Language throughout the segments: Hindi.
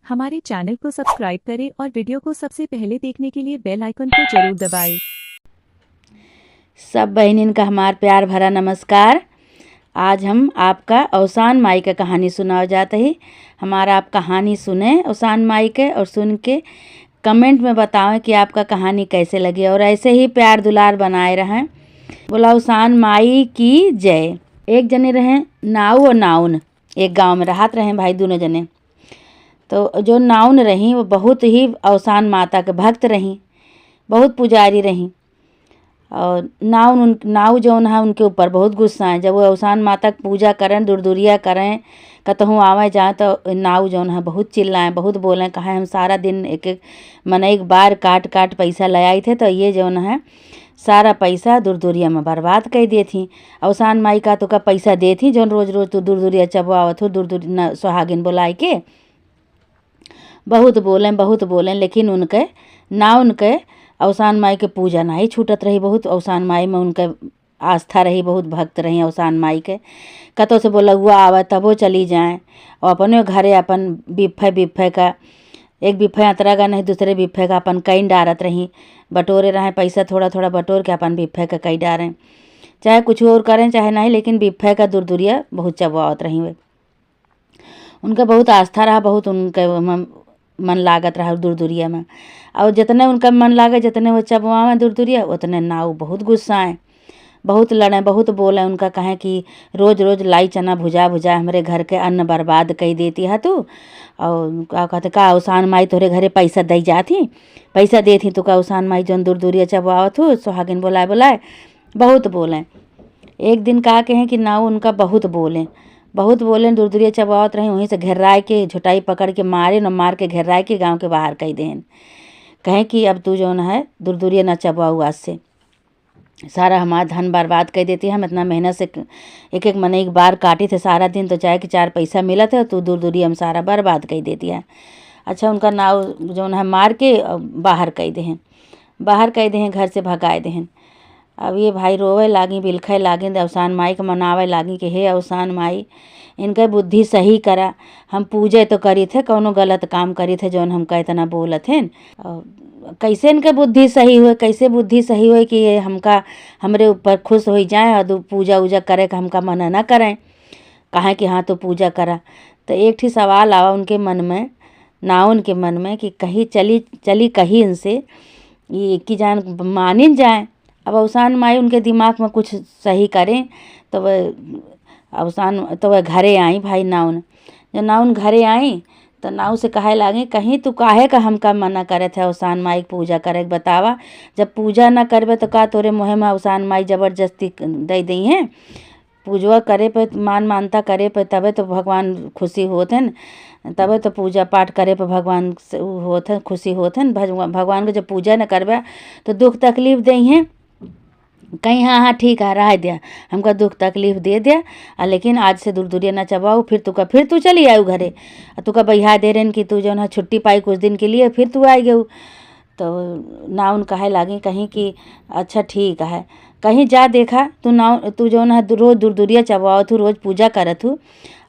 हमारे चैनल को सब्सक्राइब करें और वीडियो को सबसे पहले देखने के लिए बेल आइकन को जरूर दबाएं। सब बहनिन का हमार प्यार भरा नमस्कार। आज हम आपका अवसान माई का कहानी सुनाओ जाते ही। हमारा आप कहानी सुने अवसान माई के और सुन के कमेंट में बताएं कि आपका कहानी कैसे लगी और ऐसे ही प्यार दुलार बनाए रहें। बोला अवसान माई की जय। एक जने रहे नाऊ और नाउन, एक गांव में रहत रहे भाई दोनों जने। तो जो नाउन रही वो बहुत ही अवसान माता के भक्त रही, बहुत पुजारी रही। और नाऊ जौन है उनके ऊपर बहुत गुस्सा है। जब वो अवसान माता की पूजा करें, दुरदुरिया करें, कतहूँ आवे जाए तो नाऊ जौन है बहुत चिल्लाएं, बहुत बोलें। कहा हम सारा दिन एक एक मने एक बार काट काट पैसा ले आई थे, तो ये जौन है सारा पैसा दुरदुरिया में बर्बाद कर दी थी। अवसान माई का तो का पैसा दे थी जौन रोज रोज तो दुरदुरिया चबवावत हो, दुरदुरी सुहागिन बुलाए के बहुत बोलें, लेकिन उनके अवसान माई के पूजा नहीं छूटत रही। बहुत अवसान माई में उनके आस्था रही, बहुत भक्त रही अवसान माई के। कतो से बोला हुआ आवे तबो चली जाएं और अपने घरे अपन बिफे का एक बिफे अतरा का नहीं दूसरे बिफे का अपन कई डारत रही, बटोरे रहें पैसा थोड़ा थोड़ा बटोर के अपन बिफे का कई डारें, चाहे कुछ और करें चाहे नहीं, लेकिन बिफे का दुरदुरिया बहुत चबवावत रही वे। उनका बहुत आस्था रहा, बहुत उनके मन लागत रहा दुरदुरिया में। और जितने उनका मन लागे, जितने वो चबवावें दुरदुरिया, उतने नाऊ बहुत गुस्साएं, बहुत लड़ें, बहुत बोलें। उनका कहें कि रोज रोज लाई चना भुजा भुजा हमरे घर के अन्न बर्बाद कर देती है तू। और का कहते का अवसान माई तोहरे घरे पैसा दई जाती, पैसा देती तो का अवसान माई जौन दुरदुरिया चबवावत हो सुहागिन बुलाए बहुत बोलें। एक दिन का कहें कि नाऊ उनका बहुत बोलें दुरदुरिया चबावत रही। वहीं से घेर्राए के झुटाई पकड़ के मार के घेर्राए के गांव के बाहर कही देन। कहें कि अब तू जो है दुरदुरिया न चबाऊ, आज से सारा हमारा धन बर्बाद कर देती है। हम इतना मेहनत से एक एक मने एक बार काटी थे सारा दिन, तो चाहे कि 4 पैसा मिला था, तू दुरदुरिया हम सारा बर्बाद कर देती है। अच्छा उनका नाव जो है मार के बाहर कह दें, घर से भगाए दें। अब ये भाई रोवे लागी, बिलखे लागी, अवसान माई के मनावे लागी कि हे अवसान माई इनके बुद्धि सही करा। हम पूजे तो करी थे, कौनो गलत काम करी थे जौन हमका इतना बोलत हैं। कैसे इनके बुद्धि सही हुए कि ये हमका हमरे ऊपर खुश हो जाए और पूजा उजा करे का हमका मना ना करें। कहें कि हाँ तो पूजा करा। तो एकठी सवाल आवा उनके मन में, नाउन के मन में, कि कहीं चली कहीं इनसे ये कि जान मानिन जाए। अब अवसान माई उनके दिमाग में कुछ सही करें तो वह घरे आई भाई नाउन। जब नाउन घरे आई तो नाऊ से कहे लागे कहीं तू काहे का हमका मना करे थे अवसान माई पूजा करे बतावा। जब पूजा ना करबे तो का तोरे मुँह में अवसान माई जबरदस्ती दे दी हैं। पूजवा करे पे मानता करे पे तबे तो भगवान खुशी होते हैं, तबे तो पूजा पाठ करे पे भगवान होते खुशी होते हैं। भगवान को जब पूजा न करबे तो दुख तकलीफ दे हैं। कहीं हाँ ठीक है रह दिया, हमका दुख तकलीफ दे दिया, लेकिन आज से दुरदुरिया न चबाऊ। फिर तू चली आयु घरे, तुका बहिया दे रहे कि तू जो है छुट्टी पाई कुछ दिन के लिए, फिर तू आई गऊ। तो नाउन कहे लागी कहीं कि अच्छा ठीक है, कहीं जा देखा तू जो है रोज दुरदुरिया चबाओ तू, रोज पूजा करत हूँ।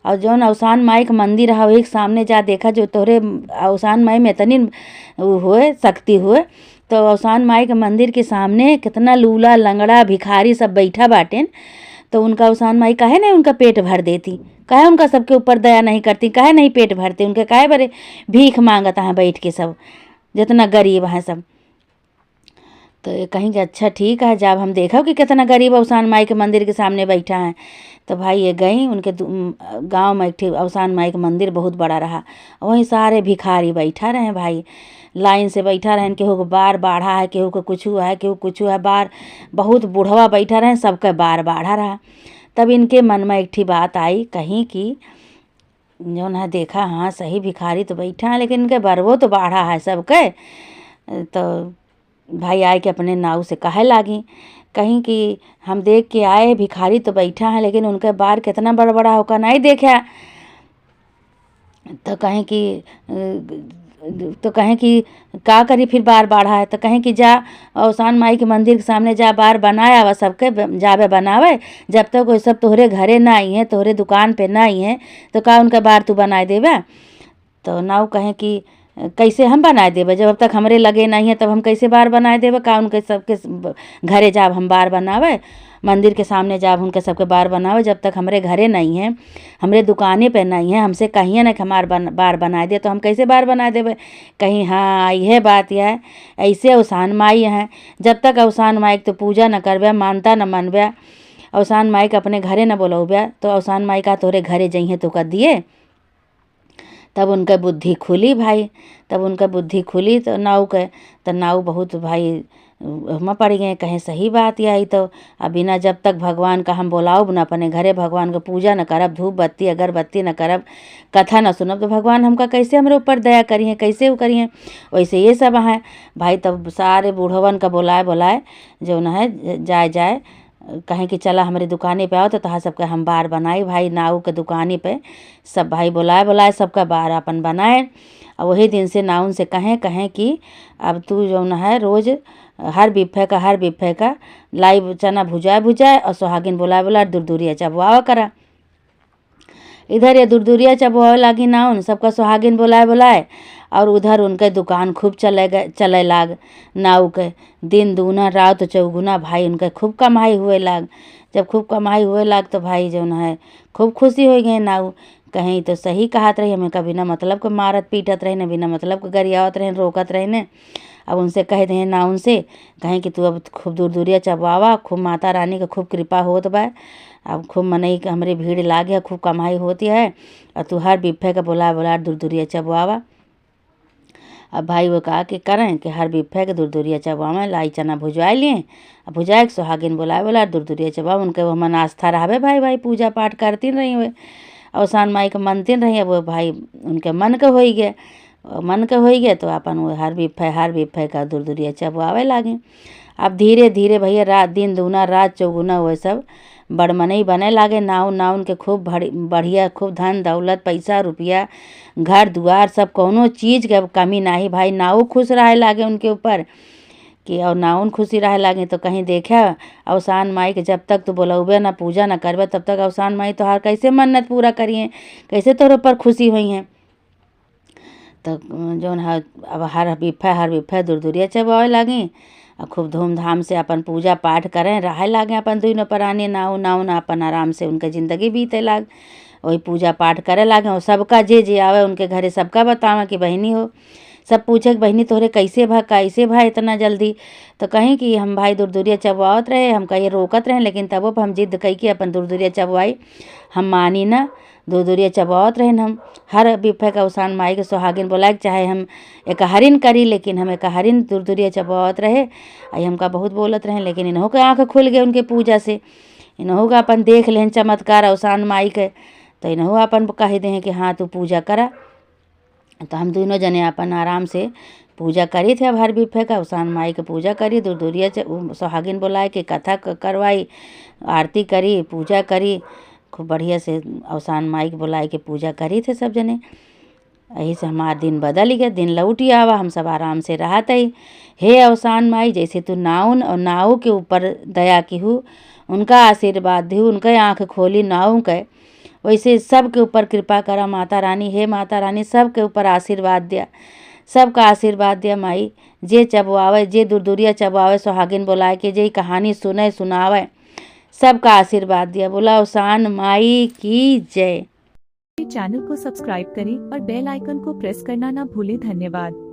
और जौन अवसान माई का मंदिर है वही सामने जा देखा, जो तोहरे अवसान माई में इतनी हुए शक्ति हुए। तो अवसान माई के मंदिर के सामने कितना लूला लंगड़ा भिखारी सब बैठा बाटेन। तो उनका अवसान माई काहे नहीं उनका पेट भर देती, काहे उनका सबके ऊपर दया नहीं करती, काहे नहीं पेट भरती उनके, काहे बड़े भीख मांगता है बैठ के सब जितना गरीब है सब। तो ये कहीं कि अच्छा ठीक है, जब हम देखा कि कितना गरीब अवसान माई के मंदिर के सामने बैठा है। तो भाई ये गई उनके गांव में, एक अवसान माई का मंदिर बहुत बड़ा रहा, वहीं सारे भिखारी बैठा रहे भाई, लाइन से बैठा रहे। केहू को बार बाढ़ा है, केहू को कुछ है बार, बहुत बूढ़वा बैठा रहे, सबका बार बाढ़ा रहा। तब इनके मन में एक बात आई कहीं कि जो है देखा हाँ सही भिखारी तो बैठा है, लेकिन इनके बरवो तो बाढ़ा है सबके। तो भाई आए के अपने नाऊ से कहे लागी कहीं कि हम देख के आए भिखारी तो बैठा है, लेकिन उनके बार कितना बड़ा बड़ा होकर नहीं देखा। तो कहें कि का करी फिर बार बाढ़ा है। तो कहें कि जा अवसान माई के मंदिर के सामने जा बार बनाया वा सबके जावे बनावे, जब तक वो सब तोहरे घरे ना आई हैं, तोहरे दुकान पे ना आई हैं, तो का उनका बार तू बनाए देवे। तो नाऊ कहें कि कैसे हम बनाए देबे, जब अब तक हमरे लगे नहीं है तब हम कैसे बार बनाए देबे, का उनके सबके घरे जाब हम बार बनावे, मंदिर के सामने जाब उनके सबके बार बनावे, जब तक हमरे घरे नहीं है, हमरे दुकाने पे नहीं है, हमसे कहिए ना कि हमार बार बनाए दे, तो हम कैसे बार बनाए देबे। कहीं हाँ यह बात यह है, ऐसे औसान माई है, जब तक औसान माई के तो पूजा न करबे, मानता न मनबे, औसान माई के अपने घरे न बोलौबे, तो औसान माई का तोरे घरे जइहे तो कर दिए, तब उनका बुद्धि खुली भाई, तब उनका बुद्धि खुली तो नाऊ के, तो नाऊ बहुत भाई हम पड़ गए, कहें सही बात यही तो, अब बिना जब तक भगवान का हम बोलाओ न अपने घरे, भगवान का पूजा न करब, धूप बत्ती अगरबत्ती न करब, कथा न सुनब, तो भगवान हमका कैसे हमरे ऊपर दया करिए, कैसे वो करिए। वैसे ये सब है भाई। तब सारे बूढ़वन का बोलाए जो न है जाए कहें कि चला हमारी दुकाने पे आओ, तो तहा सबका हम बार बनाई भाई, नाऊ के दुकाने पे सब भाई बुलाए सबका बार अपन बनाए। और वही दिन से नाउन से कहें कि अब तू जो न है रोज़ हर बिफ्फे का लाइव चना भुजाए और सुहागिन बुलाए दूरदूरिया चबवावा करा। इधर ये दूरदूरिया चबवावे लागी नाउन, सबका सुहागिन बुलाए और उधर उनके दुकान खूब चले लाग। नाऊ के दिन दूना रात चौगुना भाई उनके खूब कमाई हुए लाग। जब खूब कमाई हुए लाग तो भाई जो न है खूब खुशी हो गए नाऊ। कहीं तो सही कहत रही, हमें कभी ना मतलब के मारत पीटत रहे, न बिना मतलब के गरियावत रहे, रोकत रहे ने। अब उनसे कह दे ना उनसे कहें कि तू अब खूब दूरदूरिया चबवावा, खूब माता रानी के खूब कृपा होत बा, अब खूब मनई के हमरे भीड़ लागे, खूब कमाई होती है, और तू हर बिफ्फे का बुला दूरदूरिया चबवावा। अब भाई वो कहा कि करें कि हर बिफ्फे के दूरदूरिया चबवावें, लाई चना भुजवा लिए, अब भुजाए के सुहागिन बुलाए दूरदूरिया चबवाव। उनके वो मन आस्था रहे भाई पूजा पाठ करती रही हुए, औसान माई के मनतीन रही, वो भाई उनके मन के हो गए तो अपन वो हर बिफ्फे का दूरदूरिया चबवावे लागे। अब धीरे धीरे भैया रात दिन दूना रात चौगुना वो सब बड़मनई बने लागे। नाउन के खूब बढ़िया खूब धन दौलत पैसा रुपया घर दुआर सब कौनो चीज़ के कमी नाही भाई। नाऊ खुश रहे लागे उनके ऊपर कि और नाउन खुशी रहे लागे। तो कहीं देखा औसान माई के जब तक तू बोलौबे ना पूजा ना करबे तब तक औसान माई तोहार कैसे मन्नत पूरा करिए, कैसे तोहरे ऊपर खुशी हुई हैं। तो जौन है अब हर बिफ्फे दूरदूरिया चबावे लागी और खूब धूमधाम से अपन पूजा पाठ करें रहे लागे। अपन दुनों प्राणी नाउन अपन आराम से उनके ज़िंदगी बीते लाग, वही पूजा पाठ करे लागे। और सबका जे आवे उनके घरे सबका बतावा कि बहनी हो, सब पूछे कि बहनी तोहरे कैसे भा इतना जल्दी। तो कहीं कि हम भाई दूरदूरिया चबवावत रहे, हम कहीं रोकत रहे, लेकिन तबो हम जिद कही कि अपन दूरदूरिया चबवाई, हम मानी ना दूरदूरिया चबवावत रहे। हम हर बिफ्फे का औसान माई के सुहागिन बोलाए, चाहे हम एक हरिन करी लेकिन हम एक हरिन दूरदूरिया चबवावत रहे। आई हमका बहुत बोलत रहे, लेकिन इन्हों के आँख खुल गए उनके पूजा से, इन्हों का अपन देख लें चमत्कार औसान माई के, तो इन्हों अपन कह दे कि हाँ तू पूजा करा। तो हम दोनों जने अपन आराम से पूजा करी थे। अब हर बिफ्फे का औसान माई के पूजा करी, दूरदूरिया सुहागिन बुलाए के कथा करवाई, आरती करी, पूजा करी, खूब बढ़िया से औसान माई के बुलाए के पूजा करी थे सब जने। यही से हमारा दिन बदल गया, दिन लौटी आवा, हम सब आराम से रहते ही। हे औसान माई, जैसे तू नाउन और नाऊ के ऊपर दया की हूँ, उनका आशीर्वाद दी, उनके आँख खोली नाऊ के, वैसे सब के ऊपर कृपा करा माता रानी। हे माता रानी, सब के ऊपर आशीर्वाद दिया, सबका आशीर्वाद दिया माई। जे चबवावे, जे दूरदूरिया चबवावे सुहागिन बुलाए के, जे कहानी सुनावे, सबका आशीर्वाद दिया। बोला औसान माई की जय। चैनल को सब्सक्राइब करें और बेल आइकन को प्रेस करना ना भूलें। धन्यवाद।